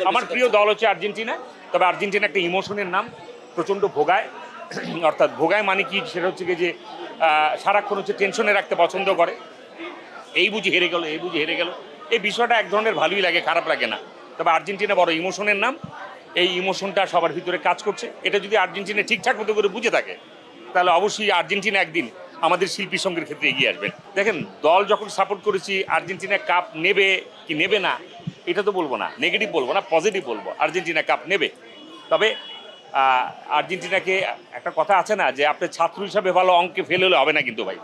আমার প্রিয় দল হচ্ছে আর্জেন্টিনা। তবে আর্জেন্টিনা একটা ইমোশনের নাম, প্রচণ্ড ভোগায়। অর্থাৎ ভোগায় মানে কি, সেটা হচ্ছে কি যে সারাক্ষণ হচ্ছে টেনশনে রাখতে পছন্দ করে। এই বুঝি হেরে গেল, এই বুঝি হেরে গেল, এই বিষয়টা এক ধরনের ভালোই লাগে, খারাপ লাগে না। তবে আর্জেন্টিনা বড় ইমোশনের নাম, এই ইমোশনটা সবার ভিতরে কাজ করছে। এটা যদি আর্জেন্টিনা ঠিকঠাক মতো করে বুঝে থাকে, তাহলে অবশ্যই আর্জেন্টিনা একদিন আমাদের শিল্পী সঙ্গীর ক্ষেত্রে এগিয়ে আসবেন। দেখেন, দল যখন সাপোর্ট করেছি, আর্জেন্টিনা কাপ নেবে কি নেবে না এটা তো বলবো না, নেগেটিভ বলবো না, পজিটিভ বলবো, আর্জেন্টিনা কাপ নেবে। তবে আর্জেন্টিনাকে একটা কথা আছে না, যে আপনি ছাত্র হিসাবে ভালো অঙ্কে ফেল হলে হবে না কিন্তু ভাই,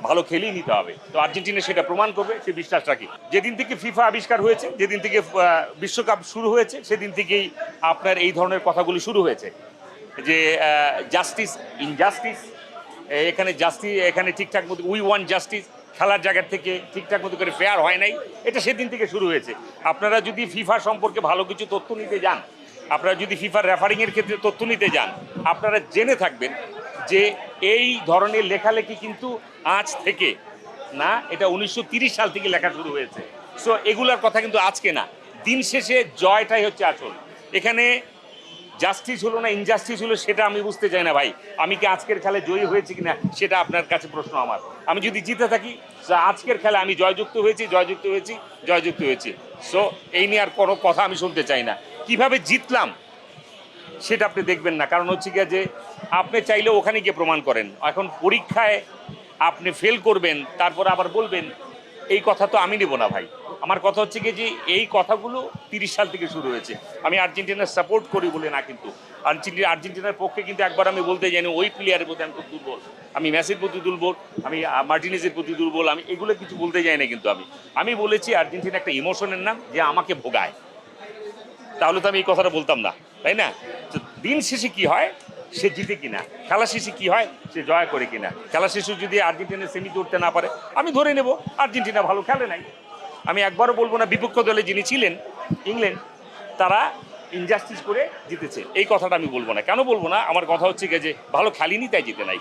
ভালো খেলেই নিতে হবে। তো আর্জেন্টিনা সেটা প্রমাণ করবে, সে বিশ্বাস রাখি। যেদিন থেকে ফিফা আবিষ্কার হয়েছে, যেদিন থেকে বিশ্বকাপ শুরু হয়েছে, সেদিন থেকেই আপনার এই ধরনের কথাগুলি শুরু হয়েছে, যে জাস্টিস ইনজাস্টিস, এখানে ঠিকঠাক মতো উই ওয়ান্ট জাস্টিস, খেলার জায়গার থেকে ঠিকঠাক মতো করে ফেয়ার হয় নাই, এটা সেদিন থেকে শুরু হয়েছে। আপনারা যদি ফিফা সম্পর্কে ভালো কিছু তথ্য নিতে যান, আপনারা যদি ফিফার রেফারিংয়ের ক্ষেত্রে তথ্য নিতে যান, আপনারা জেনে থাকবেন যে এই ধরনের লেখালেখি কিন্তু আজ থেকে না, এটা 1930 সাল থেকে লেখা শুরু হয়েছে। সো এগুলার কথা কিন্তু আজকে না, দিন শেষে জয়টাই হচ্ছে আসল। এখানে জাস্টিস হলো না ইনজাস্টিস হলো সেটা আমি বুঝতে চাই না ভাই। আমি কি আজকের খেলায় জয়ী হয়েছি কিনা সেটা আপনার কাছে প্রশ্ন আমার। আমি যদি জিতে থাকি, আজকের খেলা আমি জয়যুক্ত হয়েছি। সো এই নিয়ে আর কোনো কথা আমি শুনতে চাই না। কিভাবে জিতলাম সেটা আপনি দেখবেন না, কারণ হচ্ছে গিয়ে যে আপনি চাইলে ওখানে গিয়ে প্রমাণ করেন। এখন পরীক্ষায় আপনি ফেল করবেন, তারপর আবার বলবেন, এই কথা তো আমি নেব না ভাই। আমার কথা হচ্ছে কি যে এই কথাগুলো 30 সাল থেকে শুরু হয়েছে। আমি আর্জেন্টিনার সাপোর্ট করি বলে না, কিন্তু আর্জেন্টিনার পক্ষে কিন্তু একবার আমি বলতে জানি ওই প্লেয়ারের প্রতি আমি খুব দুর্বল, আমি মেসির প্রতি দুর্বল, আমি মার্টিনেজের প্রতি দুর্বল, আমি এগুলো কিছু বলতে যাই না। কিন্তু আমি বলেছি আর্জেন্টিনা একটা ইমোশনের নাম, যে আমাকে ভোগায়, তাহলে তো আমি এই কথাটা বলতাম না, তাই না? তো দিন শেষে কি হয়, সে জিতে কিনা, খেলা শেষে কি হয়, সে জয় করে কিনা। খেলা শেষে যদি আর্জেন্টিনা সেমিতে উঠতে না পারে, আমি ধরে নেব আর্জেন্টিনা ভালো খেলে নাই। আমি একবারও বলবো না বিপক্ষ দলে যিনি ছিলেন ইংল্যান্ড, তারা ইনজাস্টিস করে জিতেছে, এই কথাটা আমি বলবো না। কেন বলবো না? আমার কথা হচ্ছে যে ভালো খেলেনি তাই জিতে নাই।